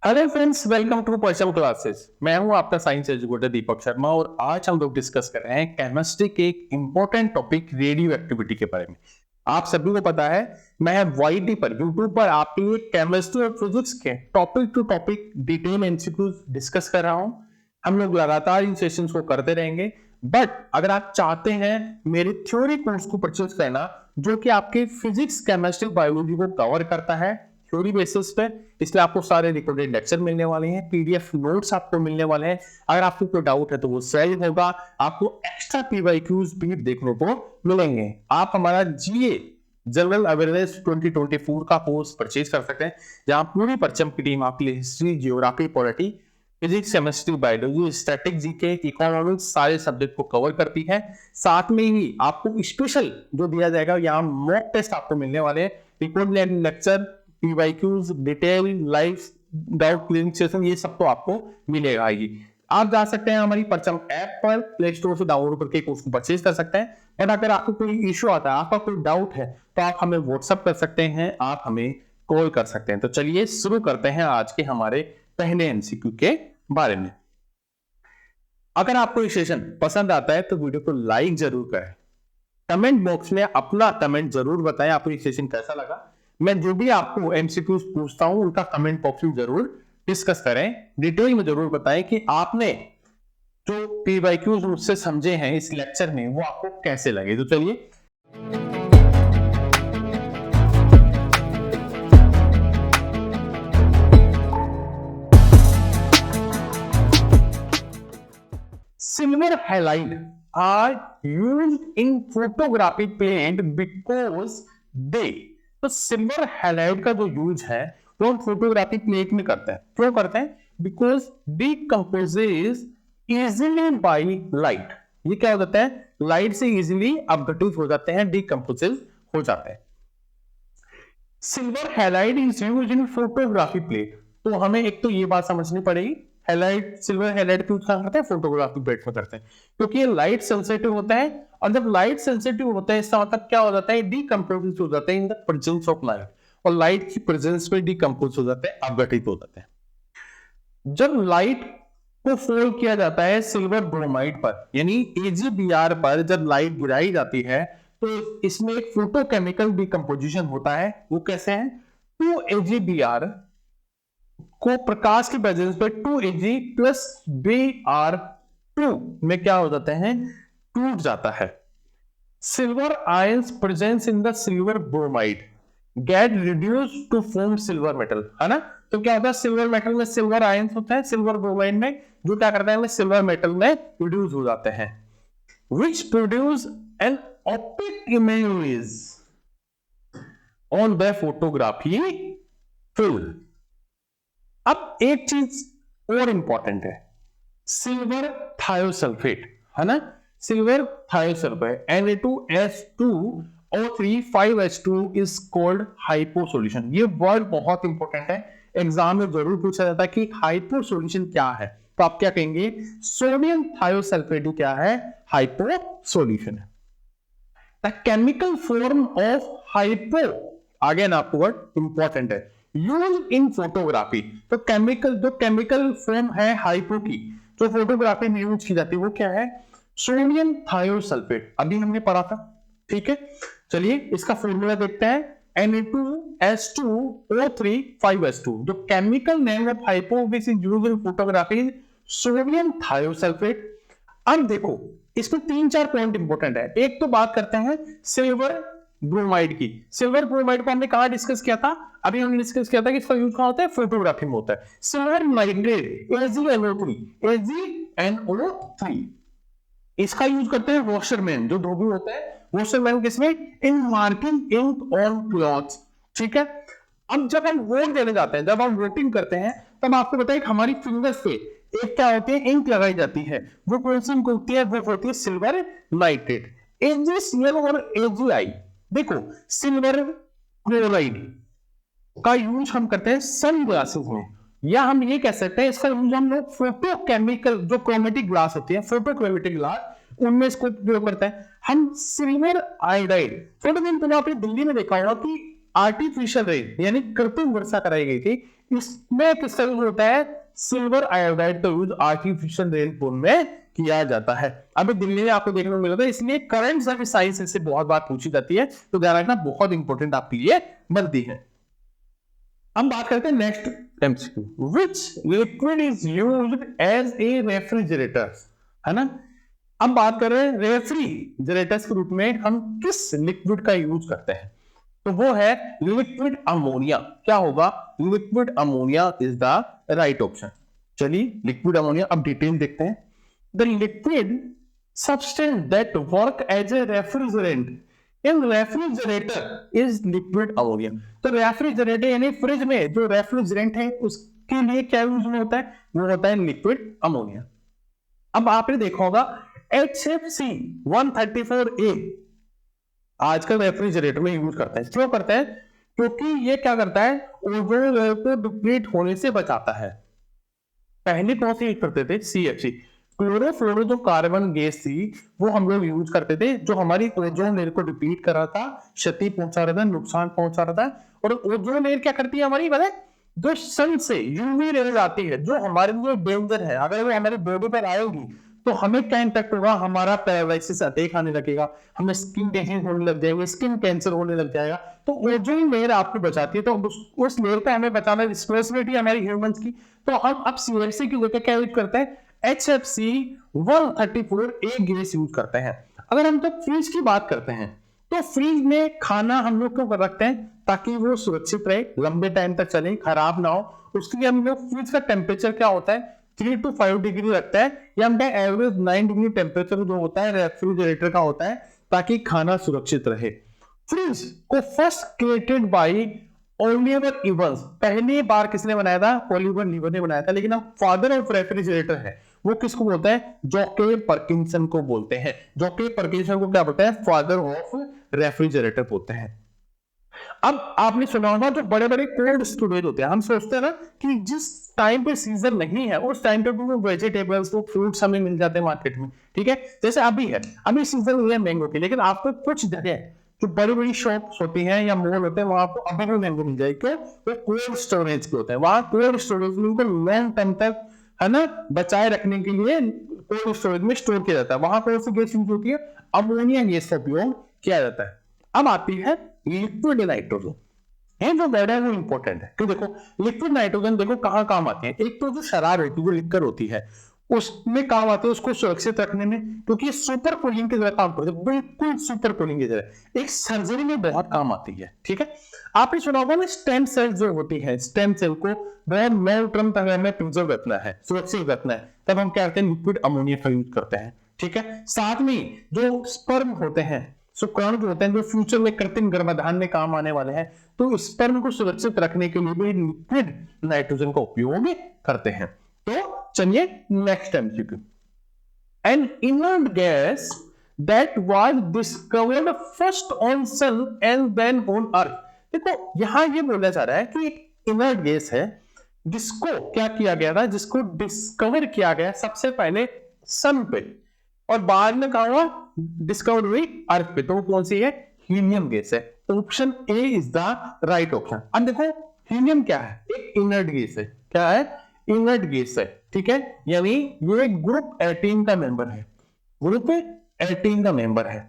Hello friends, welcome to पर्सम classes. मैं हूं आपका साइंस एजुकेटर दीपक शर्मा और आज हम लोग डिस्कस कर रहे हैं केमिस्ट्री के एक इंपॉर्टेंट टॉपिक रेडियो एक्टिविटी के बारे में। आप सभी को पता है, मैं वाईटी पर यूट्यूब पर आपके लिए केमिस्ट्री और फिजिक्स के topic to topic detail MCQs discuss कर रहा हूं। हम लोग लगातार इन सेशंस को करते रहेंगे, बट अगर आप चाहते हैं मेरे थ्योरी कोर्स को परचेज करना जो कि आपके फिजिक्स, केमिस्ट्री, बायोलॉजी को कवर करता है थ्योरी बेसिस पे, इसलिए आपको सारे रिकॉर्डेड लेक्चर मिलने वाले हैं, पीडीएफ नोट्स आपको मिलने वाले हैं। अगर आपको कोई डाउट है तो वो शेयर होगा, आपको एक्स्ट्रा पीवाईक्यूज भी देखने को मिलेंगे। आप हमारा जीए जनरल अवेयरनेस 2024 का कोर्स परचेज कर सकते हैं, जहां पूरी परचम की टीम आपके लिए history, geography, polity, physics, chemistry, biology, static, GK, economics सारे सब्जेक्ट को कवर करती है। साथ में ही आपको स्पेशल जो दिया जाएगा, यहाँ मॉक टेस्ट आपको मिलने वाले हैं, recorded lecture, PYQs, detail, live doubt clearing session, ये सब तो आपको मिलेगा ही। आप जा सकते हैं हमारी परचम ऐप पर, प्ले स्टोर से डाउनलोड करके कोर्स को परचेज कर सकते हैं। और अगर आपको कोई इश्यू आता है, आपका कोई डाउट है, तो आप हमें व्हाट्सएप कर सकते हैं, आप हमें कॉल कर सकते हैं। तो चलिए शुरू करते हैं आज के हमारे पहले एमसीक्यू के बारे में। अगर आपको ये सेशन पसंद आता है तो वीडियो को लाइक जरूर करें, कमेंट बॉक्स में अपना कमेंट जरूर बताएं आपको ये सेशन कैसा लगा। मैं जो भी आपको एमसीक्यूज पूछता हूं उनका कमेंट बॉक्स में जरूर डिस्कस करें, डिटेल में जरूर बताएं कि आपने जो पीवाईक्यूज मुझसे समझे हैं इस लेक्चर में वो आपको कैसे लगे। तो चलिए silver halide are used in photography paint because they, तो सिल्वर हैलाइड का जो यूज है वो हम फोटोग्राफी प्लेट में करते हैं। क्यों करते हैं? Because decomposes easily by light. ये क्या हो जाता है? लाइट से इजिली अपघटित हो जाते हैं, डिकम्पोजेज हो जाते हैं। Silver halide is used in photography plate. तो हमें एक तो ये बात समझनी पड़ेगी, हैलाइड, सिल्वर हैलाइड क्यों करते हैं? फोटोग्राफी प्लेट में करते हैं क्योंकि ये लाइट सेंसिटिव होता है, और जब लाइट सेंसिटिव होता है इसका मतलब क्या हो जाता है? डिकम्पोज हो जाता है in the presence of light, और लाइट की प्रेजेंस में डिकम्पोज हो जाते हैं, अपघटित हो जाते हैं। जब लाइट को फॉल किया जाता है सिल्वर ब्रोमाइड पर, यानी AgBr पर जब लाइट गिराई जाती है तो इसमें एक फोटोकेमिकल डिकम्पोजिशन होता है। वो कैसे है? 2AgBr को प्रकाश के प्रेजेंस पे 2Ag प्लस Br2 में क्या हो जाते हैं? टूट जाता है। Silver ions presence in the silver bromide get reduced to form silver metal, है ना? तो क्या होता है? सिल्वर मेटल में सिल्वर आयंस होता है, सिल्वर ब्रोमाइड में जो क्या करता है? सिल्वर मेटल में रिड्यूस हो जाते हैं, which produce an opaque image on the photography film। अब एक चीज और इंपॉर्टेंट है, सिल्वर थायोसल्फेट, है ना? Silver thiosulphate Na2S2O3 5H2 is called hypo solution। ये वर्ड बहुत इंपॉर्टेंट है, एग्जाम में जरूर पूछा जाता है कि हाइपो सॉल्यूशन क्या है, तो आप क्या कहेंगे? सोडियम थायोसल्फेट क्या है? हाइपो सॉल्यूशन है। The chemical form of hypo, again आपको वर्ड इंपॉर्टेंट है, यूज इन फोटोग्राफी। तो केमिकल, जो केमिकल फॉर्म है हाइपो की जो फोटोग्राफी में यूज की जाती है वो क्या है? सोडियम थायोसल्फेट, अभी हमने पढ़ा था, ठीक है। चलिए इसका फॉर्मूला देखते हैं, Na2S2O3 5H2। जो chemical name of hypo which is used in photography, sodium thiosulphate. अब देखो इसमें 3-4 पॉइंट इंपॉर्टेंट है। एक तो बात करते हैं सिल्वर ब्रोमाइड की। सिल्वर ब्रोमाइड को हमने कहा डिस्कस किया था? अभी हमने डिस्कस किया था कि इसका यूज कहां होता है? फोटोग्राफी में होता है। सिल्वर नाइट्रेट AgNO3 इसका यूज करते हैं वॉशरमैन, जो धोबी होता है, वॉशरमैन किसमें? इन मार्किंग इंक ऑन क्लॉथ्स, ठीक है। अब जब हम वोट देने जाते हैं, जब हम वोटिंग करते हैं, तब आपको बताइए हमारी फिंगर्स पे एक क्या होती है? इंक लगाई जाती है। वो कौन सी इंक होती है? वो होती है सिल्वर नाइट्रेट। AgCl और AgI, देखो सिल्वर क्लोराइड का यूज हम करते हैं सन ग्लासेस में, या हम ये कह सकते हैं इसका यूज हम लोग फोटोकेमिकल, जो क्रोमेटिक ग्लास होती है, फोटोक्रोमेटिक ग्लास, उनमें इसको प्रयोग करते हैं हम। सिल्वर आयोडाइड, थोड़े दिन पहले आपने दिल्ली में देखा होगा कि आर्टिफिशियल रेन यानी कृत्रिम वर्षा कराई गई थी, इसमें किस तरह होता है, सिल्वर आयोडाइड का यूज आर्टिफिशियल रेनफॉल में किया जाता है। अभी दिल्ली में आपको देखने को मिला था, इसलिए करंट सर्विस साइंस से बहुत बात पूछी जाती है, तो ध्यान रखना बहुत इंपॉर्टेंट आपके लिए बनती है। हम बात करते हैं next MCQ, which liquid is used as a refrigerator, है ना। अब बात कर रहे हैं रेफ्रिजरेटर्स के रूप में हम किस लिक्विड का यूज करते हैं, तो वो है लिक्विड अमोनिया। क्या होगा, liquid ammonia is the right option. चलिए लिक्विड अमोनिया अब डिटेल देखते हैं। The liquid substance that work as a refrigerant in refrigerator is liquid ammonia. तो रेफ्रिजरेटर यानी फ्रिज में जो रेफ्रिजरेंट है उसके लिए क्या यूज में होता है, वो होता है लिक्विड अमोनिया। अब आपने देखा होगा HFC 134A आजकल रेफ्रिजरेटर में यूज करते हैं। क्यों करते हैं, क्योंकि ये क्या करता है, ओजोन लेयर को डिप्लीट होने से बचाता है। पहले कौन सी यूज करते थे, CFC क्लोरोफ्लोरो जो कार्बन गैस थी वो हम लोग यूज करते थे, जो हमारी ओजोन लेयर को डिप्लीट कर रहा था, क्षति पहुंचा रहा था, नुकसान पहुंचा रहा था। और ओजोन लेयर क्या करती है हमारी, मतलब जो सन से यूवी रेज आती है जो हमारे लिए डेंजर है, अगर वो हमारे बॉडी पर आएगी तो हमें क्या इम्पैक्ट होगा, हमारा पैरालिसिस अटैक आने लगेगा, हमें स्किन डिजीज होने लग जाएगा, स्किन कैंसर होने लग जाएगा। तो ओजोन लेयर आपको बचाती है, तो उस लेयर पे हमें बचाना रिस्पांसिबिलिटी हमारी ह्यूमंस की। तो हम अब CFC की वजह क्या यूज करते हैं, HFC 134A गैस यूज करते हैं। अगर हम तो फ्रिज की बात करते हैं, तो फ्रिज में खाना हम लोग क्यों रखते हैं, ताकि वो सुरक्षित रहे, लंबे टाइम तक चले, खराब ना हो। उसके लिए हम लोग फ्रिज का टेम्परेचर क्या होता है, 3 to 5 डिग्री रखता है, या हम एवरेज 9 डिग्री टेम्परेचर जो होता है रेफ्रिजरेटर का होता है, ताकि खाना सुरक्षित रहे। फ्रिज को first created by Oliver Evans, पहली बार किसने बनाया था, ओलिवर लीवर ने बनाया था। लेकिन अब फादर ऑफ रेफ्रिजरेटर है वो किसको बोलते हैं, जॉके पर्किंसन को बोलते हैं। जॉके पर्किंसन को क्या बोलते हैं, फादर ऑफ रेफ्रिजरेटर बोलते हैं। अब आपने सुना होगा जो बड़े बड़े कोल्ड स्टोरेज होते हैं, हम सोचते हैं ना कि जिस टाइम पे सीजन नहीं है उस टाइम पे वो वेजिटेबल्स वो फ्रूट्स हमें मिल जाते हैं मार्केट में, ठीक है। जैसे अभी है, अभी सीजन है मैंगो की, लेकिन आपको कुछ जगह जो बड़ी बड़ी शॉप्स होती हैं या मॉल होते हैं वहां आपको अभी भी मैंगो मिल जाएगी, वो कोल्ड स्टोरेज के होते हैं। वहां कोल्ड स्टोरेज में उनको लॉन्ग टाइम तक, है ना, बचाए रखने के लिए कोल्ड स्टोरेज में स्टोर किया जाता है। वहां पर ऐसी गैस यूज होती है, अमोनिया गैस का उपयोग किया जाता है। अब आती है लिक्विड नाइट्रोजन, है जो वर्ड है वो इंपॉर्टेंट है। तो देखो लिक्विड नाइट्रोजन देखो कहाँ काम आते हैं। एक तो जो शराब होती है, जो लिक्कर होती है, उसमें काम आते हैं उसको सुरक्षित रखने में, क्योंकि सुपर कूलिंग की तरह काम करते हैं, बिल्कुल सुपर कूलिंग की तरह। एक सर्जरी में बहुत काम आती है, ठीक है। आपने सुना होगा ना स्टेम सेल जो होती है, स्टेम सेल को लॉन्ग टर्म तक में प्रिजर्व रखना है, सुरक्षित रखना है, तब हम क्या करते हैं, लिक्विड अमोनिया का यूज करते हैं, ठीक है। साथ में जो स्पर्म होते हैं, शुक्राणु जो होते हैं, जो फ्यूचर में कृत्रिम गर्भाधान में काम आने वाले हैं, तो स्पर्म को सुरक्षित रखने के लिए भी लिक्विड नाइट्रोजन का उपयोग करते हैं। तो चलिए next MCQ, an inert gas that was discovered first on sun and then on earth. देखो यहां ये बोला जा रहा है कि एक इनर्ट गैस है जिसको क्या किया गया था, जिसको डिस्कवर किया गया सबसे पहले सन पे और बाद में कहा हुआ डिस्कवर हुई अर्थ पे। तो कौन सी है, हीलियम गैस है। Option A is the right option. अब देखो हीलियम क्या है, एक इनर्ट गैस है। क्या है, इनर्ट गैस है, ठीक है। यानी ये ग्रुप 18 का मेंबर है, ग्रुप 18 का मेंबर है।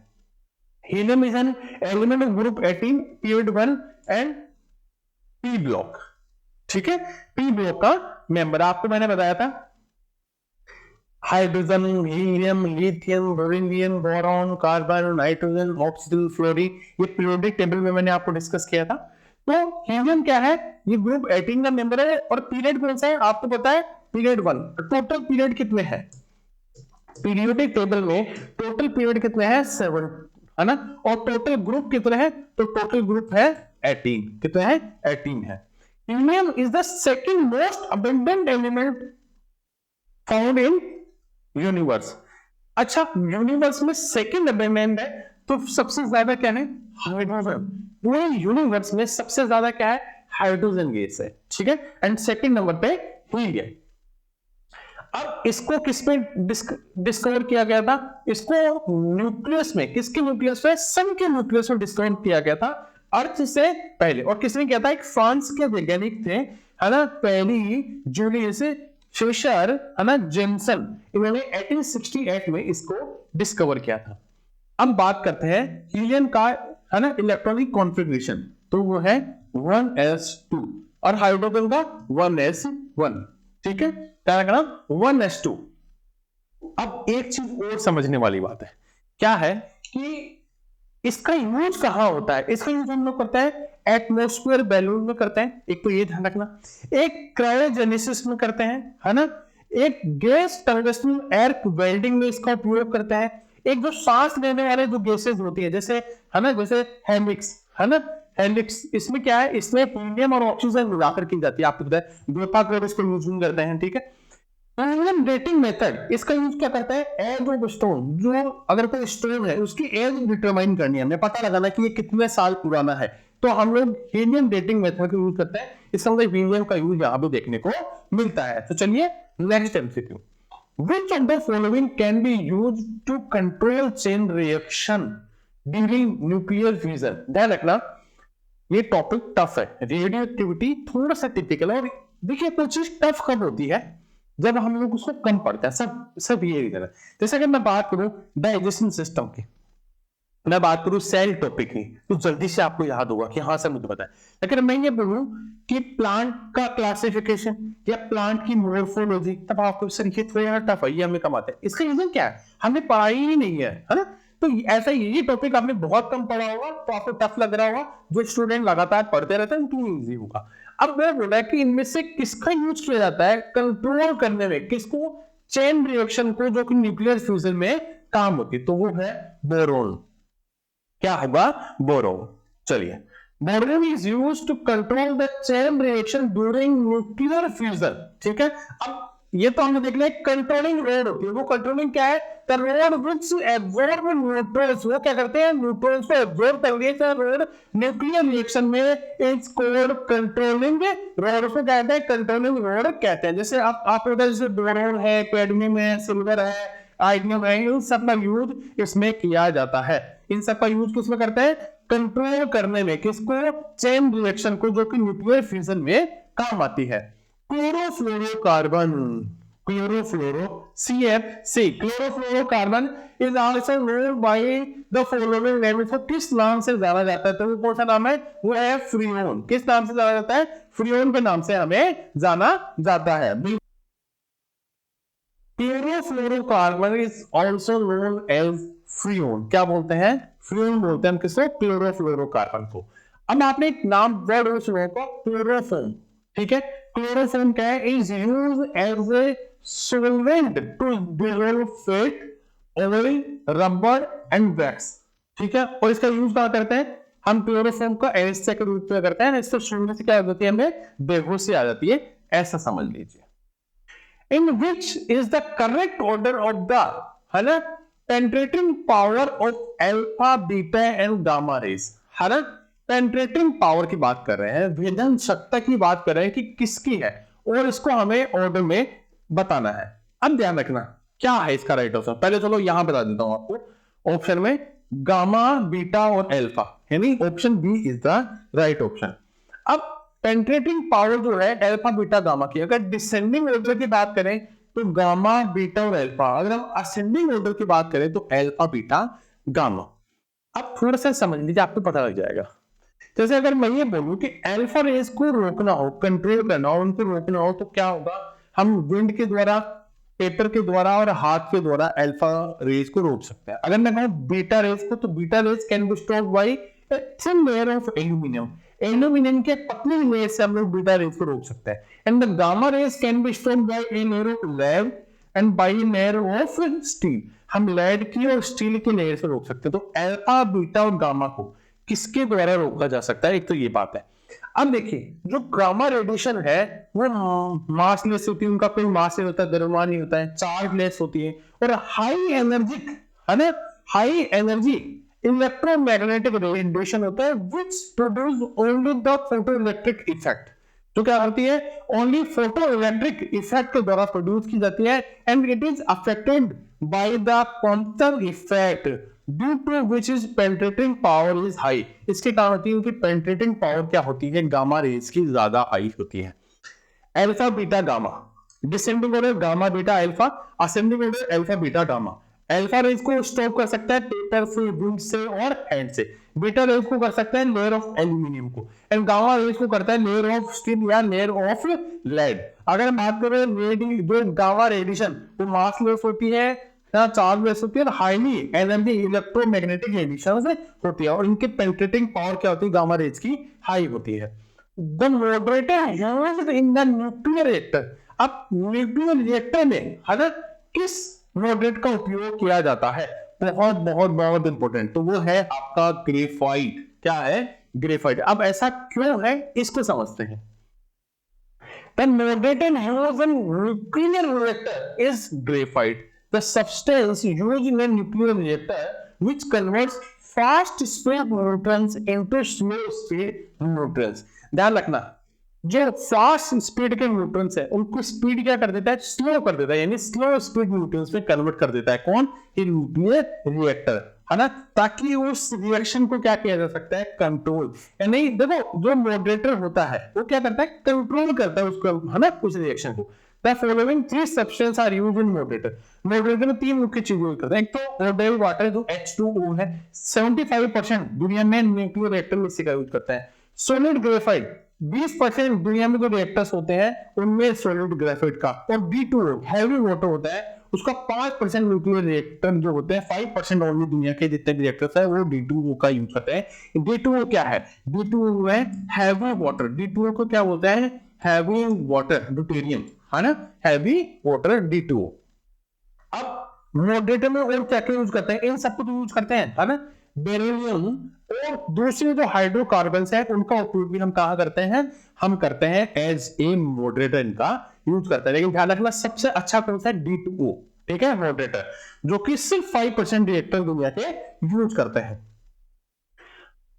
Helium is an element of group 18 period 1 and P block, ठीक है। पी ब्लॉक का मेंबर आपको मैंने बताया था, hydrogen, helium, lithium, beryllium, boron, carbon, nitrogen, oxygen, fluorine, ये पीरियोडिक टेबल में मैंने आपको डिस्कस किया था। तो हीलियम क्या है, ये ग्रुप 18 का मेंबर है और पीरियड कौन सा है आपको पता है, पीरियड 1। टोटल पीरियड कितने हैं पीरियोडिक टेबल में, टोटल पीरियड कितने हैं 7, है ना। और टोटल ग्रुप कितने हैं, तो टोटल ग्रुप है 18। कितने हैं, 18 है। Helium is the second most abundant element found in universe. अच्छा, यूनिवर्स में सेकंड अबंडेंट है, तो सबसे ज्यादा क्या है, हाइड्रोजन। पूरे यूनिवर्स में सबसे ज्यादा क्या है, हाइड्रोजन गैस है, ठीक है। एंड सेकंड नंबर पे हीलियम। अब इसको किसमें डिस्कवर किया गया था, इसको न्यूक्लियस में, किसके न्यूक्लियस में, सन के न्यूक्लियस में डिस्कवर किया गया था अर्थ से पहले। और किसने किया था? एक फ्रांस के वैज्ञानिक थे, है ना, पहली जूलियस फिशर, है ना, जेमसन, इन्होंने 1868 में इसको डिस्कवर किया था। अब बात करते हैं हीलियम का, है ना, इलेक्ट्रॉनिक कॉन्फ़िगरेशन, तो वो है 1s2 और हाइड्रोजन का 1s1। ठीक है, क्या रखना? 1s2। अब एक चीज और समझने वाली बात है, क्या है कि इसका यूज कहां होता है? इसका यूज हम लोग करते हैं एटमॉस्फेयर बैलून में करते हैं, एक तो ये ध्यान रखना, एक क्रायोजेनेसिस में करते हैं, है ना, एक गैस टंगस्टन एयर वेल्डिंग में इसका उपयोग करते हैं, एक जो सांस लेने वाले जो गैसेस होती है, जैसे, है ना, जैसे हेलिक्स, है ना, हेलिक्स, इसमें क्या है, इसमें हीलियम और ऑक्सीजन मिलाकर की जाती है, आपको पता है, वेपर इसको यूज करते हैं। ठीक है, डेटिंग मेथड, इसका यूज क्या करता है? एज ऑफ स्टोन, जो अगर कोई स्टोन है उसकी एज डिटरमाइन करनी है, हमें पता लगाना कि ये कितने साल पुराना है, तो हम लोग हीलियम डेटिंग मेथड का यूज करते हैं। इसका मतलब हीलियम का यूज यहाँ पे देखने को मिलता है। तो चलिए next MCQ, which of the following can be used to control chain reaction during nuclear fusion? ध्यान रखना, ये टॉपिक टफ है, रेडियो एक्टिविटी थोड़ा सा टिपिकल है। देखिए कोई चीज टफ कब होती है? जब हम लोग उसको कम पढ़ते हैं। सब ये इधर है। जैसे अगर मैं बात करूं डाइजेशन सिस्टम की, मैं बात करूं सेल टॉपिक की, तो जल्दी से आपको याद होगा कि हाँ सर मुझे पता है। लेकिन मैं ये बोलूं कि प्लांट का क्लासिफिकेशन या प्लांट की मोर्फोलॉजी, तब आपको सर ये थोड़ा टफ है, ये हमें कम आता है। इसका रीजन क्या है? हमने पढ़ाई ही नहीं है ना, तो ऐसा ये टॉपिक आपने बहुत कम पढ़ा होगा, तो आपको टफ लग रहा होगा। जो स्टूडेंट लगातार पढ़ते रहते हैं उनको इजी होगा। अब मैं बोला कि इनमें से किसका यूज किया जाता है कंट्रोल करने में, किसको? चेन रिएक्शन को, जो कि न्यूक्लियर फ्यूजन में काम होती है, तो वो है बोरोन। क्या होगा? बोरोन। चलिए, boron is used to control the chain reaction during nuclear fusion. ठीक है, अब ये तो हमने देख लिया कंट्रोलिंग रोड होती है। वो कंट्रोलिंग क्या है? The road which absorb neutrons, वो क्या करते हैं? न्यूट्रॉन्स को एब्जॉर्ब करते हैं। रोड न्यूक्लियर रिएक्शन में इज कॉल्ड कंट्रोलिंग रोड। उसको कहते हैं कंट्रोलिंग रोड कहते हैं। जैसे आप जैसे बोरोन है, कैडमियम है, सिल्वर है, आयरन है, इन सब का यूज इसमें किया जाता है। इन सब का यूज किसमें करते हैं? कंट्रोल करने में। किसको? चेन रिएक्शन को, जो कि न्यूक्लियर फ्यूजन में काम आती है। Chlorofluorocarbon, chlorofluoro CFC, chlorofluorocarbon is also known by the following name. इसको किस नाम से जाना जाता है? तो वो कौन सा नाम है? वो है फ्रियोन। किस नाम से जाना जाता है? फ्रियोन के नाम से हमें जाना जाता है। Chlorofluorocarbon is also known as freon. क्या बोलते हैं? फ्रियोन बोलते हैं हम किसको? क्लोरोफ्लोरोकार्बन को। अब आपने एक नाम वर्ड सुना होगा, क्लोरोफॉर्म। ठीक है, क्लोरोफॉर्म क्या है? Is used as a solvent to dissolve fat, oil, rubber and wax. ठीक है, और इसका यूज क्या करते हैं हम? क्लोरोफॉर्म का एनेस्थेटिक के रूप में करते हैं। इससे सुनने से क्या होती है? हमें बेहोशी आ जाती है, ऐसा समझ लीजिए। In which is the correct order of the, है ना, penetrating power of alpha, beta and gamma rays, है ना, penetrating power की बात कर रहे हैं, भेदन शक्ति की बात कर रहे हैं कि किसकी है, और इसको हमें ऑर्डर में बताना है। अब ध्यान रखना क्या है इसका राइट ऑप्शन। पहले चलो यहां बता देता हूं आपको। ऑप्शन में गामा, बीटा और अल्फा, यानी option B is the right option. अब पेनिट्रेटिंग पावर जो है अल्फा, बीटा, गामा की, अगर डिसेंडिंग ऑर्डर की बात करें तो गामा, बीटा और अल्फा। अगर हम असेंडिंग ऑर्डर की बात करें तो अल्फा, बीटा, गामा। अब थोड़ा सा समझ लीजिए, आपको पता लग जाएगा। जैसे अगर मैं ये बोलूं कि अल्फा रेस को रोकना हो, कंट्रोल करना हो, उनको रोकना हो, तो क्या होगा? हम विंड के द्वारा, पेपर के द्वारा और हाथ के द्वारा अल्फा रेस को रोक सकते हैं। अगर मैं कहूं बीटा रेस को, तो beta rays can be stopped by a thin layer of aluminium. Aluminium के पतली लेयर से हम लोग बीटा रेस को रोक सकते हैं। And the gamma rays can be stopped by a layer of lead and by a layer of steel. हम लेड की और स्टील की लेयर से रोक सकते हैं। तो अल्फा, बीटा और गामा को किसके द्वारा रोका जा सकता है? एक तो ये बात है। अब देखिए, जो गामा रेडिएशन है वो मासलेस होती है, उनका कोई मास नहीं होता, द्रव्यमान नहीं होता है, चार्जलेस होती है, और हाई एनर्जी, है ना, हाई एनर्जी इलेक्ट्रोमैग्नेटिक रेडिएशन होता है, which produce only the photoelectric effect, जो क्या करती है? ओनली फोटो इलेक्ट्रिक इफेक्ट के द्वारा प्रोड्यूस की जाती है। And it is affected by the quantum effect, due to which is penetrating power is high. इसके कारण होती है कि पेनिट्रेटिंग पावर क्या होती है, गामा रेज की ज्यादा हाई होती है। Alpha beta gamma, descending order gamma beta alpha, ascending order alpha beta gamma. Alpha rays को स्टॉप कर सकता है पेपर से, वुड से और हैंड से। बीटा रेज को कर सकता है लेयर ऑफ एल्यूमिनियम को, एंड गामा रेज को करता है लेयर ऑफ स्टील या लेयर ऑफ लेड। अगर हम बात करें जो गामा रेडिएशन वो मासलेस होती है, चार्ज लेस होती है, हाईली एनर्जी इलेक्ट्रोमैग्नेटिक रेडिएशन से होती है, और इनकी पेनिट्रेटिंग पावर क्या होती है, गामा रेज की हाई होती है। The moderator used in the nuclear reactor. अब न्यूक्लियर रिएक्टर में है ना किस मॉडरेट का उपयोग किया जाता है, बहुत बहुत बहुत इंपॉर्टेंट, तो वो है आपका ग्रेफाइट। क्या है, ग्रेफाइट। अब ऐसा क्यों है इसको समझते हैं। The moderator used in nuclear reactor is graphite, the substance used in a nuclear reactor which converts fast speed neutrons into slow speed neutrons। ध्यान रखना, जो फास्ट स्पीड के न्यूट्रॉन्स है उनको स्पीड क्या कर देता है, स्लो कर देता है, यानी स्लो स्पीड न्यूट्रॉन्स में कन्वर्ट कर देता है। कौन, ये न्यूक्लियर रिएक्टर, है ना, ताकि उस रिएक्शन को क्या किया जा सकता है, कंट्रोल। यानी देखो जो मॉडरेटर होता है वो क्या करता है, कंट्रोल करता है उसको, है ना, उस रिएक्शन को। The following three substances are used in moderator। Moderator में तीन मुख्य चीजें यूज करते हैं। एक तो ऑर्डिनरी वाटर जो H2O है, 75% दुनिया में न्यूक्लियर रिएक्टर में इसी का यूज करता है। सॉलिड ग्रेफाइट 20% दुनिया में जो रिएक्टर्स होते हैं उनमें सॉलिड ग्रेफाइट का, और D2O हैवी वाटर होता है उसका 5% न्यूक्लियर रिएक्टर जो होते हैं, 5% ओनली दुनिया के जितने भी रिएक्टर्स है वो D2O का यूज करते हैं। D2O क्या है, D2O है हैवी वाटर। D2O को क्या बोलते हैं, हैवी वाटर ड्यूटेरियम, है ना, हैवी वाटर D2O। अब मॉडरेटर में और क्या क्या यूज करते हैं, इन सबको यूज करते हैं, है ना, बेरिलियम और दूसरे जो हाइड्रोकार्बन्स है उनका उपयोग भी हम कहा करते हैं, हम करते हैं एज ए मॉडरेटर, इनका यूज करते हैं। लेकिन ध्यान रखना सबसे अच्छा कौन सा है, D2O, ठीक है, मॉडरेटर, जो कि सिर्फ 5% रिएक्टर दुनिया के यूज करते हैं।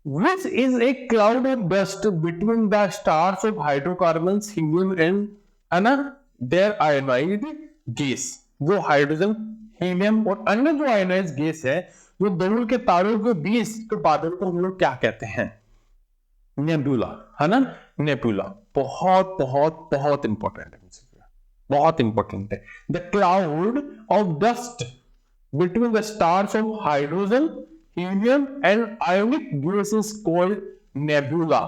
Which is a cloud of dust between the stars of hydrocarbons, helium and अन्य their ionized gas। वो हाइड्रोजन, हीलियम और अन्य जो आयोनाइज्ड गैस है, जो दोनों के तारों के बीच के बादल को हम लोग क्या कहते हैं, नेबुला, है ना, नेबुला। बहुत बहुत बहुत इंपॉर्टेंट है, बहुत इंपॉर्टेंट है। The cloud of dust between the stars of hydrogen, helium and ionic gas is called nebula.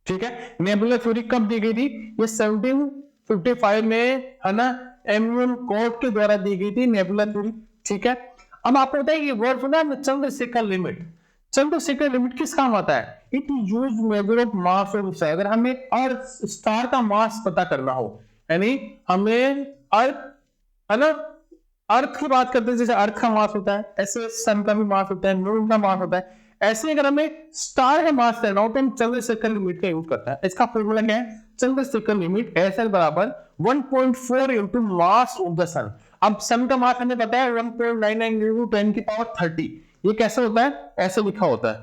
ठीक है, नेबुला थ्योरी कब दी गई थी, ये 1755 में, है ना, एमयूएल कोर्ट के द्वारा दी गई थी नेबुला थ्योरी। ठीक है, अब आपको पता है कि वर्ड सुना है चंद्रशेखर लिमिट। चंद्रशेखर लिमिट किस काम आता है, it use measure of mass of star. अगर हमें अर्थ स्टार का मास पता करना हो, यानी हमें अर्थ, है ना, अर्थ की बात करते हैं, जैसे अर्थ का मास होता है ऐसे सन का भी मास होता है, मून का मास होता है, ऐसे अगर हमें स्टार का मास करना हो तो हम चंद्रशेखर लिमिट का यूज करता है। इसका फॉर्मूला क्या है, चंद्रशेखर लिमिट SL बराबर 1.4 इंटू मास ऑफ द सन। अब सन का मास हमें पता है 1.99 10 की पावर 30। ये कैसे होता है, ऐसे लिखा होता है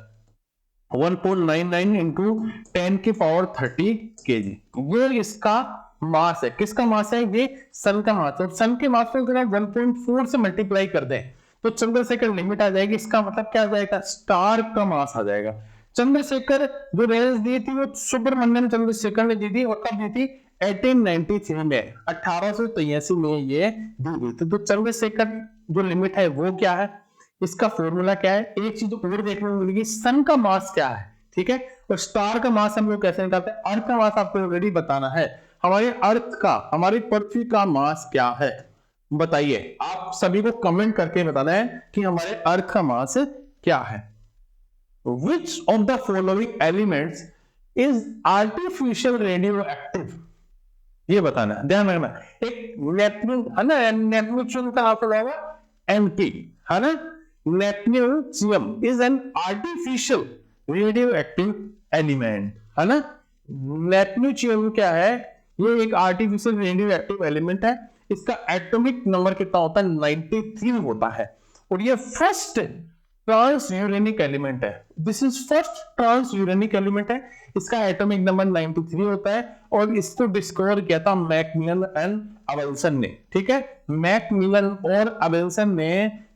1.99 इंटू 10 की पावर 30 kg। ये इसका मास है, किसका मास है, ये सन का मास है। सन के मास को अगर 1.4 से मल्टीप्लाई कर दें तो चंद्रशेखर लिमिट आ जाएगी। इसका मतलब क्या आ जाएगा, स्टार का मास आ जाएगा। चंद्रशेखर जो रेंज दी थी वो सुब्रमण्यम चंद्रशेखर ने दी थी, और कब दी थी, 1893 में, 1883 में ये दी गई थी। तो चंद्रशेखर जो लिमिट है वो क्या है, इसका फॉर्मूला क्या है। एक चीज और देखने को मिलेगी, सन का मास क्या है, ठीक है, और स्टार का मास हम लोग कैसे निकालते हैं। अर्थ का मास आपको ऑलरेडी बताना है, हमारे अर्थ का, हमारी पृथ्वी का मास क्या है, बताइए। आप सभी को कमेंट करके बताना है कि हमारे अर्थ का मास क्या है। Which of the following elements is artificial radioactive, ये बताना है, ध्यान रखना। एक नेपच्यून है ना, नेपच्यून का आपको होगा Np, है ना, neptunium is an artificial radioactive element, है ना। नेपच्यूनियम क्या है, ये एक आर्टिफिशियल रेडियोएक्टिव एलिमेंट है। इसका एटॉमिक नंबर कितना होता है, 93 होता है, और ये फर्स्ट ट्रांसयूरेनिक एलिमेंट है। दिस इज फर्स्ट ट्रांसयूरेनिक एलिमेंट है। इसका एटॉमिक नंबर 93 होता है और इसको डिस्कवर किया था मैकमिलन एंड अबेल्सन ने। ठीक है, मैकमिलन और अबेल्सन ने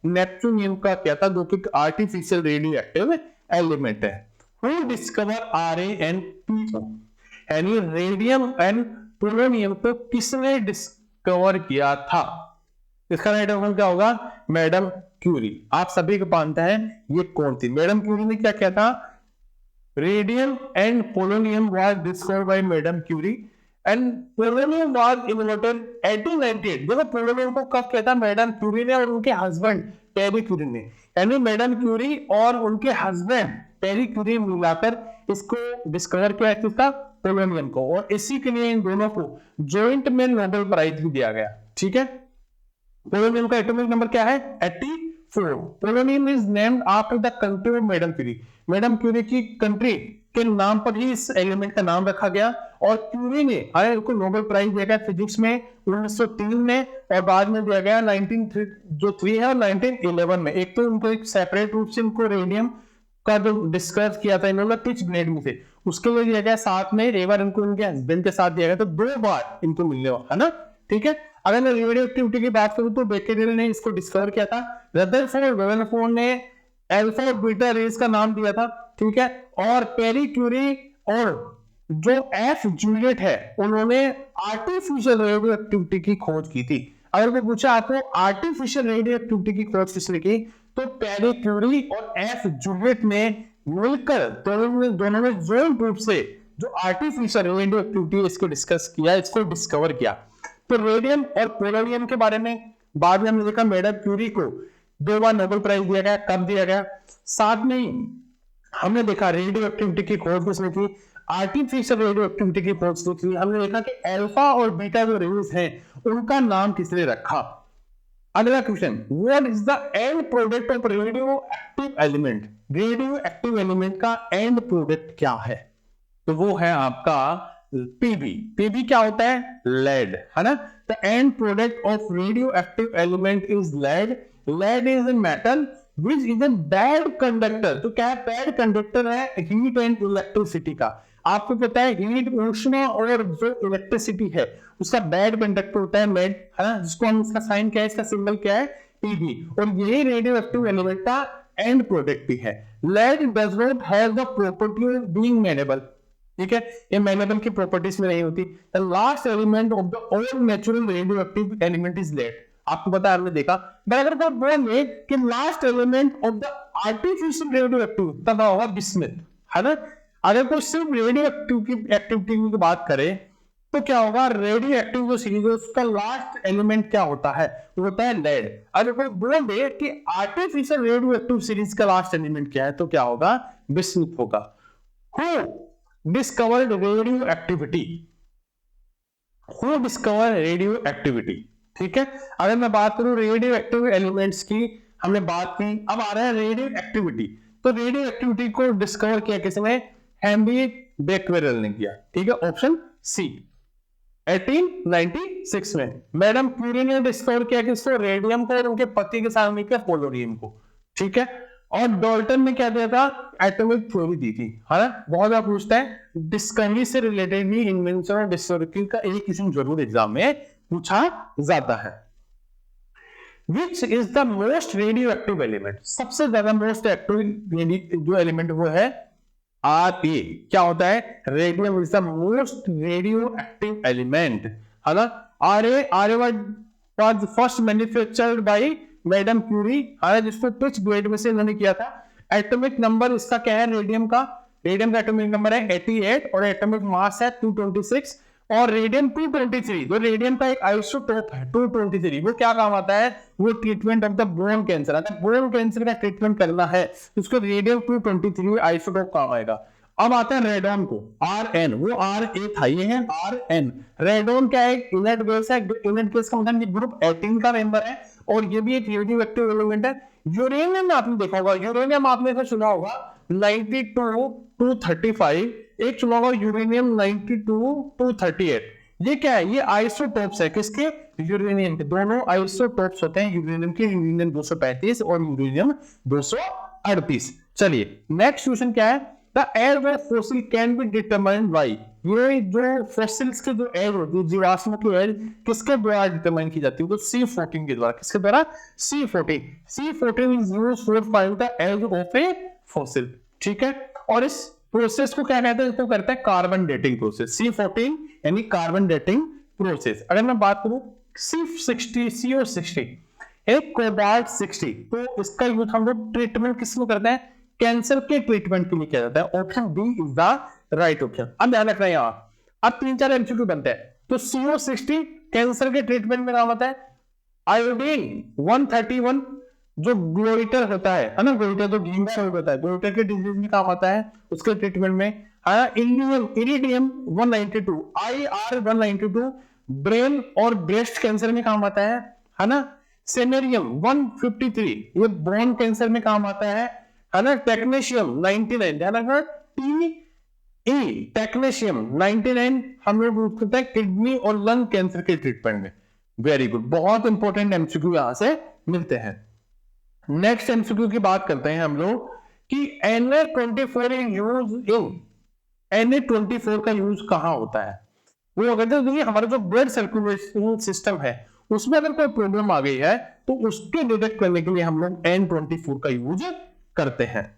नेपच्यूनियम का किया था, जो कि आर्टिफिशियल रेडियो एक्टिव एलिमेंट है। हु डिस्कवर RaNP यानी रेडियम एंड पोलोनियम को किसने डिस्कवर किया था? इसका राइट आंसर क्या होगा? Madam Curie. आप सभी को जानते हैं ये कौन थी? मैडम क्यूरी ने क्या किया था? Radium and polonium was discovered by madam Curie and polonium was invented 1898। देखो पोलोनियम को कब किया था? मैडम क्यूरी ने और उनके हस्बैंड पेरी क्यूरी ने। यानी मैडम क्यूरी और उनके हस्बैंड पेरी क्यूरी मिलाकर इसको डिस्कवर किया था पोलोनियम को, और इसी के लिए इन दोनों को जॉइंट में नोबेल प्राइज भी दिया गया। ठीक है, पोलोनियम का एटॉमिक नंबर क्या है? 84। Polonium is named after the country of madam Curie. Madam Curie की कंट्री के नाम पर ही इस एलिमेंट का नाम रखा गया, और क्यूरी ने उनको नोबेल प्राइज दिया गया फिजिक्स में 1903 में, और बाद में दिया गया 1903 है और 1911 में। एक तो उनको एक सेपरेट रूप से उनको रेडियम का जो डिस्कस किया था इन्होंने पिच ग्रेड में से, उसके लिए दिया गया। साथ में एक बार इनको उनके हस्बैंड के साथ दिया गया, तो 2 बार इनको मिलने वाला है ना। ठीक है, अगर मैं रेडियो एक्टिविटी की बात करूं तो बेकेरेल ने इसको डिस्कवर किया था। रदरफोर्ड और रेदरफोर्ड ने अल्फा और बीटा रेज का नाम दिया था। ठीक है, और पेरी क्यूरी और जो एफ जूलियट है उन्होंने आर्टिफिशियल रेडियो एक्टिविटी की खोज की थी। अगर मैं पूछा आपको आर्टिफिशियल रेडियो एक्टिविटी की खोज किसने की, तो पेरी क्यूरी और एफ जूलियट ने मिलकर दोनों ने जॉइंट रूप से जो आर्टिफिशियल रेडियो एक्टिविटी इसको डिस्कस किया, इसको डिस्कवर किया। तो रेडियम और पोलोनियम के बारे में बाद में हमने देखा मैडम क्यूरी को 2 बार नोबेल प्राइज दिया गया। कब दिया गया? साथ में ही हमने देखा रेडियो एक्टिविटी की खोज किसने की? आर्टिफिशियल रेडियो एक्टिविटी की खोज की। हमने देखा कि अल्फा और बीटा जो रेज हैं उनका नाम किसने रखा। अगला question, what is the end product of radio active element? Radio active element का एंड प्रोडक्ट क्या है? तो वो है आपका पीबी। पीबी क्या होता है? लेड, है ना। The end product of radio active element is lead. Lead is a metal which is a bad conductor. तो क्या है? बैड कंडक्टर है हीट एंड इलेक्ट्रिसिटी का। आपको पता है हीट, ऊष्मा और जो इलेक्ट्रिसिटी है उसका बैड कंडक्टर होता है लेड, है ना, जिसको हम, इसका साइन क्या है, इसका सिंबल क्या है? पीबी। और यही रेडियो एक्टिव एलिमेंट का एंड प्रोडक्ट भी है। Lead does not have the property of being malleable. ठीक है, ये मेनेबल की प्रॉपर्टीज में नहीं होती। The last element of the all natural radio active element is lead. आपको पता है, हमने देखा। अगर आप बोलेंगे कि last element of the artificial radio active, तब होगा बिस्मिथ, है ना। अगर कोई सिर्फ रेडियो एक्टिविटी की बात करे तो क्या होगा? रेडियो एक्टिव जो सीरीज है उसका लास्ट एलिमेंट क्या होता है? वो होता है लेड। अगर कोई बोल दे कि आर्टिफिशियल रेडियो एक्टिव सीरीज का लास्ट एलिमेंट क्या है, तो क्या होगा? बिस्मिथ होगा। Discovered radio activity. Who discover radio activity? ठीक है, अगर मैं बात करूं रेडियो एक्टिव एलिमेंट्स की, हमने बात की, अब आ रहा है रेडियो एक्टिविटी। तो रेडियो एक्टिविटी को डिस्कवर किया किसने? हेनरी बेक्वेरेल ने किया। ठीक है, ऑप्शन सी 1896 में। मैडम क्यूरी ने डिस्कवर किया किसको? रेडियम को और उनके पति के साथ मिलकर पोलोनियम को। ठीक है, और डाल्टन ने क्या दिया था? एटॉमिक थ्योरी दी थी, है ना। बहुत बार पूछता है डिस्कवरी से रिलेटेड भी इन्वेंशन और डिस्कवरी का एक किस्म जरूर एग्जाम में पूछा जाता है। Which is the most radioactive element? सबसे ज्यादा मोस्ट एक्टिव जो एलिमेंट वो है Ra। क्या होता है? Radium is the most radio active element, है ना। Ra was first manufactured by madam Curie, जिसको पिच ग्रेड में से इन्होंने किया था। एटॉमिक नंबर इसका क्या है? रेडियम का एटॉमिक नंबर है 88 और एटॉमिक मास है 226। और रेडियम 223 जो रेडियम का एक आइसोटोप है 223, वो क्या काम आता है? वो treatment of the bone cancer. अगर बोन कैंसर का ट्रीटमेंट करना है तो उसको रेडियम 223 आइसोटोप काम आएगा। अब आता है रेडॉन को, Rn, वो Ra था, ये है Rn। रेडॉन क्या है? इनर्ट गैस है। इनर्ट गैस का मतलब ये ग्रुप 18 का मेंबर है और ये भी एक रेडियो एक्टिव एलिमेंट है। यूरेनियम आपने देखा होगा, यूरेनियम आपने से सुना होगा 92 to 35, एक सुना होगा यूरेनियम 92 to 38। ये क्या है? ये आइसोटोप्स है किसके? यूरेनियम के। दोनों आइसोटोप्स होते हैं यूरेनियम के, यूरेनियम 235 और यूरेनियम 238। 38। चलिए नेक्स्ट क्वेश्चन क्या है, the age of fossil can be determined by, ये जो फॉसिल्स के जो एज जो जीवाश्म की एज किसके द्वारा डिटरमाइन की जाती है, तो C14 के द्वारा। किसके द्वारा? C14 is used for find the age of a fossil, ठीक है। और इस प्रोसेस को क्या कहते हैं, इसको करता है कार्बन डेटिंग प्रोसेस। C14 यानी कार्बन डेटिंग प्रोसेस। अगर मैं बात करूं C60 CO60 एक कोबाल्ट 60, तो इसका यूज हम लोग ट्रीटमेंट किसको करते हैं, कैंसर के ट्रीटमेंट के लिए किया जाता है। Option B is the right option. अब ध्यान रखना है यहाँ, अब 3-4 एमसीक्यू बनते हैं। तो CO60 कैंसर के ट्रीटमेंट में काम आता है। आयोडीन 131 जो ग्लोइटर होता है ना, ग्लोइटर तो ढींगा होता है, ग्लोइटर के डिजीज में काम आता है उसके ट्रीटमेंट में। इरिडियम 192 IR 192 ब्रेन और ब्रेस्ट कैंसर में काम आता है ना। सेनेरियम 153 ये बोन कैंसर में काम आता है ना। टेक्नीशियम 99 ध्यान रखना, टेक्नीशियम 99 हम लोग यूज करते हैं किडनी और लंग कैंसर के ट्रीटमेंट में। वेरी गुड, बहुत इंपॉर्टेंट एमसीक्यू यहां से मिलते हैं। नेक्स्ट एमसीक्यू की बात करते हैं हम लोग कि Na24 यूज इन, Na24 का यूज कहां होता है। वो अगर देखिए हमारा जो ब्लड सर्कुलेशन सिस्टम है उसमें अगर कोई प्रॉब्लम आ गई है तो उसके डिटेक्ट करने के लिए हम लोग N24 का यूज करते हैं,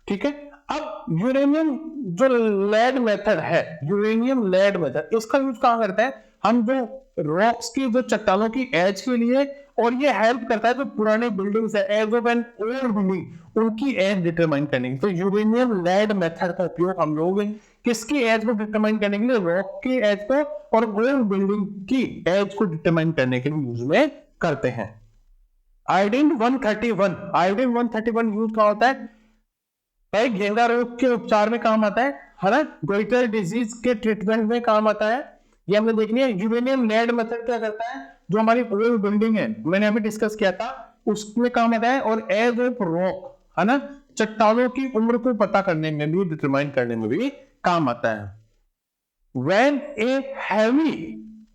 ठीक है। अब यूरेनियम जो लेड मेथड है, यूरेनियम लेड मेथड, इसका यूज कहां करते हैं हम, जो रॉक्स की जो चट्टानों की एज के लिए, और ये हेल्प करता है जो पुराने बिल्डिंग्स है, age of an old building, उनकी एज डिटरमाइन करने की। तो यूरेनियम लेड मेथड का उपयोग हम लोग किसकी एज को डिटरमाइन करने के लिए, रॉक की एज को और ओल्ड बिल्डिंग की एज को डिटरमाइन करने के लिए यूज में करते हैं। आयोडीन 131 यूज कहां होता है, घेंगा रोग के उपचार में काम आता है ना। गोइटर डिजीज के ट्रीटमेंट में काम आता है। ये हमने देखनी है। यूरेनियम लेड मेथड क्या करता है, जो हमारी ओल्ड बिल्डिंग है मैंने अभी डिस्कस किया था उसमें काम आता है। और एज ऑफ रॉक है ना, चट्टानों की उम्र को पता करने में भी, डिटरमाइन करने में भी काम आता है।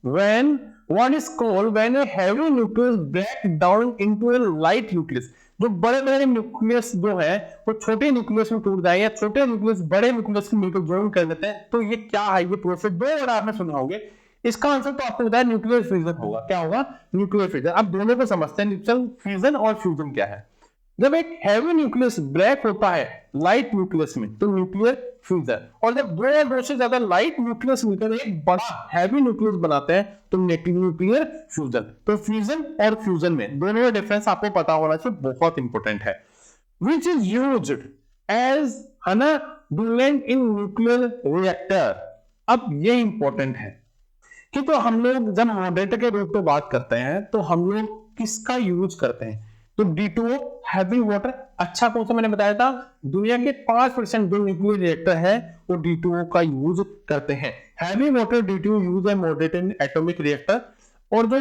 when what is called when a heavy nucleus break down into a light nucleus, जो बड़े बड़े न्यूक्लियस जो है वो छोटे न्यूक्लियस में टूट जाए या छोटे न्यूक्लियस बड़े न्यूक्लियस को मिलकर ज्वाइन कर देते हैं, तो ये क्या है, ये प्रोसेस दो बार आपने सुना होगा। इसका आंसर तो आपको बताया न्यूक्लियर फ्यूजन होगा। क्या होगा? Nuclear fusion. अब दोनों को समझते हैं, न्यूक्लियर फ्यूजन और फ्यूजन क्या है। जब एक हैवी न्यूक्लियस ब्रेक होता है लाइट न्यूक्लियस में तो न्यूक्लियर फ्यूजन, और जब दो से ज्यादा लाइट न्यूक्लियस मिलकर एक बड़ा हैवी न्यूक्लियस बनाते हैं तो न्यूक्लियर फ्यूजन। तो फ्यूजन और फ्यूजन में दोनों का डिफरेंस आपको पता होना चाहिए, बहुत इंपॉर्टेंट है। Which is used as diluent in nuclear reactor. अब ये इंपॉर्टेंट है कि तो हम लोग जब मॉडरेटर के रूप में बात करते हैं तो हम लोग किसका यूज करते हैं, तो D2O हैवी वाटर। अच्छा कौन सा मैंने बताया था, दुनिया के 5% जो न्यूक्लियर रिएक्टर है वो D2O का यूज करते हैं। हैवी वाटर D2O यूज है मॉडरेट इन एटॉमिक रिएक्टर। और जो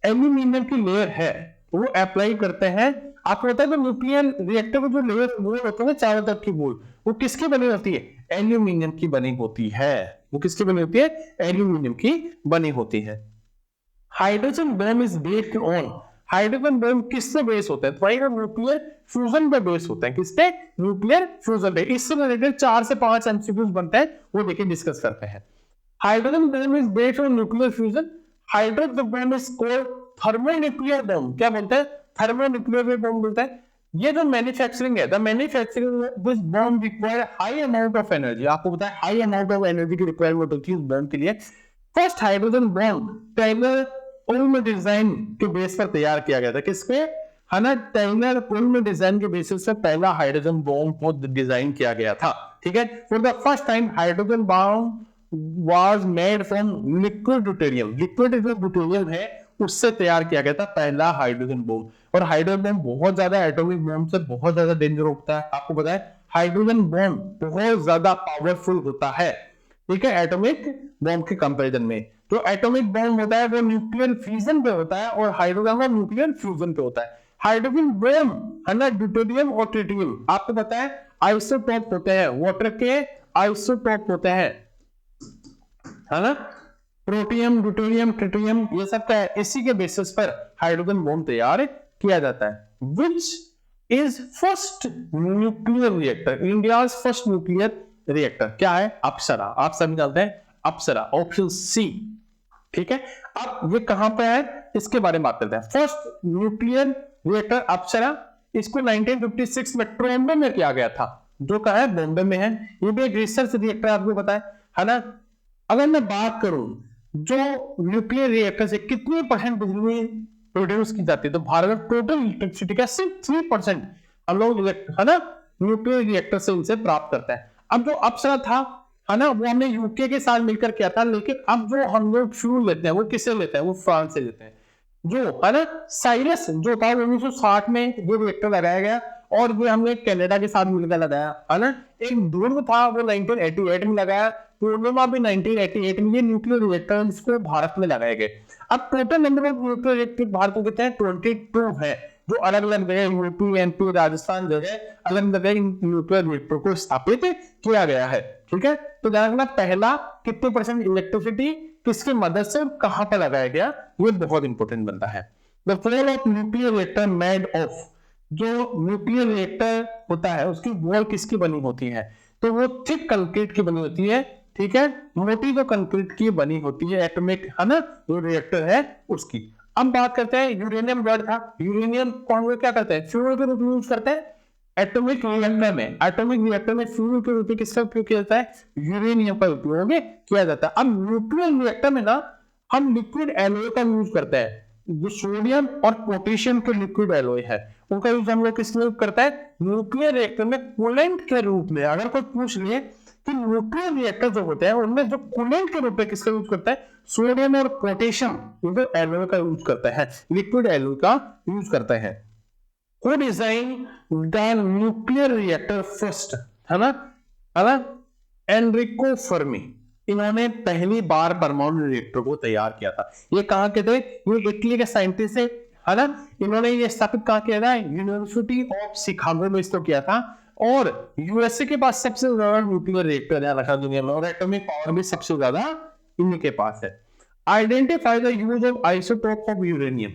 एल्यूमिनियम की लेयर है वो अप्लाई करते हैं। आपको पता है कि न्यूक्लियर रिएक्टर में जो लेयर होती है चारों तरफ की वॉल, वो किसकी बनी होती है, एल्यूमिनियम की बनी होती है। वो किसकी बनी होती है, एल्यूमिनियम की बनी होती है। Hydrogen bomb is based on, hydrogen bomb किससे बेस होता है, तो न्यूक्लियर फ्यूजन पे बेस होता है। किससे? न्यूक्लियर फ्यूजन पे। इससे रिलेटेड 4 से 5 एमसीक्यूज बनते हैं, वो देखिए डिस्कस करते हैं। Hydrogen bomb is based on nuclear fusion. Hydrogen bomb is called thermonuclear bomb. क्या बोलते हैं? थर्मोन्यूक्लियर बम बोलते हैं। ये जो मैन्युफैक्चरिंग है, the manufacturing this bomb require high amount of energy. आपको पता है हाई अमाउंट ऑफ एनर्जी की रिक्वायरमेंट होती है इस बम के लिए। First hydrogen bomb Tyler Uloom design के बेस पर तैयार किया गया था। किस पे? है ना, टाइलर उल्म डिजाइन के बेसिस पर पहला हाइड्रोजन बम को डिजाइन किया गया था। ठीक है, for the first time hydrogen bomb was made from liquid deuterium. Liquid जो ड्यूटेरियम है उससे तैयार किया गया था पहला हाइड्रोजन बम। और हाइड्रोजन बम बहुत ज्यादा एटॉमिक बम से बहुत ज्यादा डेंजर होता है। आपको पता है हाइड्रोजन बम बहुत ज्यादा पावरफुल होता है, ठीक है, एटॉमिक बम के कंपैरिजन में। जो एटॉमिक बम होता है वो न्यूक्लियर फ्यूजन पे होता है और हाइड्रोजन बम न्यूक्लियर फ्यूजन पे होता है। हाइड्रोजन बम है ना, ड्यूटेरियम और ट्रिटियम आपको पता है आइसोटोप होते हैं, वाटर के आइसोटोप होते हैं, है ना, प्रोटियम, ड्यूटेरियम, ट्रिटियम, ये सब का इसी के बेसिस पर हाइड्रोजन बम तैयार किया जाता है। Which is first nuclear reactor, India first nuclear reactor क्या है? अप्सरा। आप सभी जानते हैं अप्सरा, ऑप्शन सी। ठीक है, अब ये कहां पे है इसके बारे में बात करते हैं। फर्स्ट न्यूक्लियर रिएक्टर अप्सरा, इसको 1956 में ट्रोम्बे में किया गया था, जो कहा है बॉम्बे में है। ये भी एक रिसर्च रिएक्टर आपको पता है ना। अगर मैं बात करूं जो न्यूक्लियर रिएक्टर से कितनी परसेंट बिजली प्रोड्यूस की जाती है, तो भारत में टोटल इलेक्ट्रिसिटी का सिर्फ 3% हम लोग है ना न्यूक्लियर रिएक्टर से उनसे प्राप्त करते हैं। अब जो अप्सरा था है ना, वो हमने यूके के साथ मिलकर किया था, लेकिन अब जो हम लोग फ्यूल लेते हैं वो किससे लेते हैं? वो फ्रांस से लेते हैं। जो है ना साइरस जो था 1960 में वो रिएक्टर लगाया गया, और वो हमने कनाडा के साथ मिलकर लगाया है ना। एक ध्रुव था वो 1988 में लगाया, पूर्णिमा भी 1988 में। ये न्यूक्लियर रिएक्टर इसको भारत में लगाए गए। अब total number of nuclear reactor Bharat में कितने हैं? 22 है, जो अलग अलग जगह यूपी, एमपी, राजस्थान जगह अलग जगह न्यूक्लियर रिएक्टर को स्थापित किया गया है। ठीक है, तो ध्यान रखना पहला कितने परसेंट इलेक्ट्रिसिटी किसकी मदद से कहां पर लगाया गया, वो बहुत इंपॉर्टेंट बनता है। The fall of nuclear reactor made of, जो न्यूक्लियर रिएक्टर होता है उसकी वॉल किसकी बनी होती है? तो वो थिक कंक्रीट की बनी होती है। ठीक है, मोटी जो कंक्रीट की बनी होती है, एटॉमिक है ना जो रिएक्टर है उसकी। अब बात करते हैं यूरेनियम वर्ड था। यूरेनियम कौन क्या करते हैं? फ्यूल के रूप में यूज करते हैं एटॉमिक रिएक्टर में। एटॉमिक रिएक्टर में फ्यूल के रूप में किसका उपयोग किया जाता है? यूरेनियम का उपयोग किया जाता है। अब न्यूक्लियर रिएक्टर में ना हम लिक्विड एलॉय का यूज करते हैं। जो सोडियम और पोटेशियम के लिक्विड एलॉय है उनका यूज हम लोग किस लिए करता है? न्यूक्लियर रिएक्टर में कूलेंट के रूप में। अगर कोई पूछ ले कि न्यूक्लियर रिएक्टर जो होते हैं उनमें जो कूलेंट के रूप में किसका यूज करता है? सोडियम और पोटेशियम एलॉय का यूज करता है, लिक्विड एलॉय का यूज करता है। Who designed the nuclear reactor first? है ना एनरिको फर्मी, इन्होंने पहली बार परमाणु रिएक्टर को तैयार किया था। ये कहाँ के थे? ये इटली के साइंटिस्ट है ना। इन्होंने ये स्थापित कहाँ किया था? यूनिवर्सिटी ऑफ शिकागो में इसको किया था। और यूएसए के पास सबसे ज्यादा न्यूक्लियर रिएक्टर है रखा दुनिया में, और एटॉमिक पावर भी सबसे ज्यादा इन्हीं के पास है। Identify the use of isotope of uranium,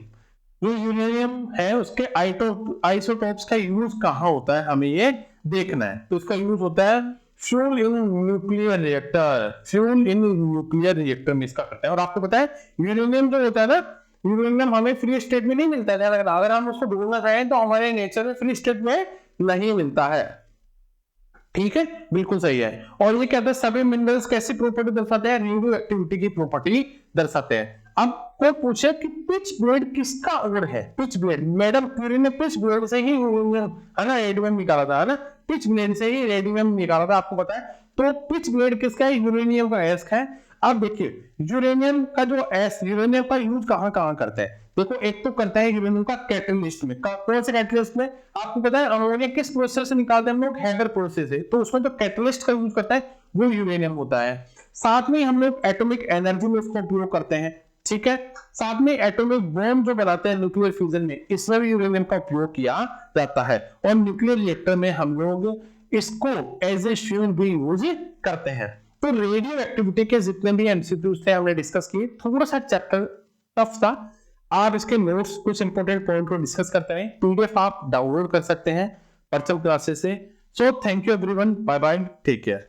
जो यूरेनियम है उसके आइसोटोप्स का यूज कहाँ होता है हमें ये देखना है। तो उसका यूज होता है fuel in nuclear reactor, fuel in nuclear reactor में इसका करते हैं। और आपको पता है यूरेनियम जो होता है ना, यूरेनियम हमें फ्री स्टेट में नहीं मिलता है। अगर हम उसको ढूंढना चाहें तो हमारे नेचर में फ्री स्टेट में नहीं मिलता है। ठीक है, बिल्कुल सही है। और ये कहते हैं सभी मिनरल्स कैसी प्रॉपर्टी दर्शाते हैं? रेडियो एक्टिविटी की प्रॉपर्टी दर्शाते हैं। अब कोई पूछे कि पिच ब्लेड किसका ओर है? पिच ब्लेड, मैडम क्यूरी ने पिच ब्लेड से ही है ना रेडियम निकाला था, है ना। पिच ब्लेड से ही रेडियम निकाला था, आपको पता है। तो पिच ब्लेड किसका है? यूरेनियम का एस है। अब देखिए यूरेनियम का जो एस, यूरेनियम का यूज कहां कहां करते हैं? देखो, एक तो करता है यूरेनियम का कैटलिस्ट में। कौन से कैटलिस्ट में? आपको पता है अमोनिया किस प्रोसेस से निकालते हैं हम लोग? हैगर प्रोसेस से। तो उसमें जो कैटलिस्ट का यूज करता है वो यूरेनियम होता है। साथ में हम लोग एटॉमिक एनर्जी में उसका उपयोग करते हैं। ठीक है, साथ में एटॉमिक बॉम्ब जो बनाते हैं न्यूक्लियर फ्यूजन में, इसमें भी यूरेनियम का उपयोग किया जाता है। और न्यूक्लियर रिएक्टर में हम लोग इसको एज ए फ्यूल भी यूज करते हैं। तो रेडियो एक्टिविटी के जितने भी एमसीक्यूज थे हमने डिस्कस किए। थोड़ा सा चैप्टर टफ था। आप इसके नोट्स कुछ इंपॉर्टेंट पॉइंट को डिस्कस करते हैं। पीडीएफ आप डाउनलोड कर सकते हैं परचम क्लासेस से। So thank you everyone, bye bye, take care.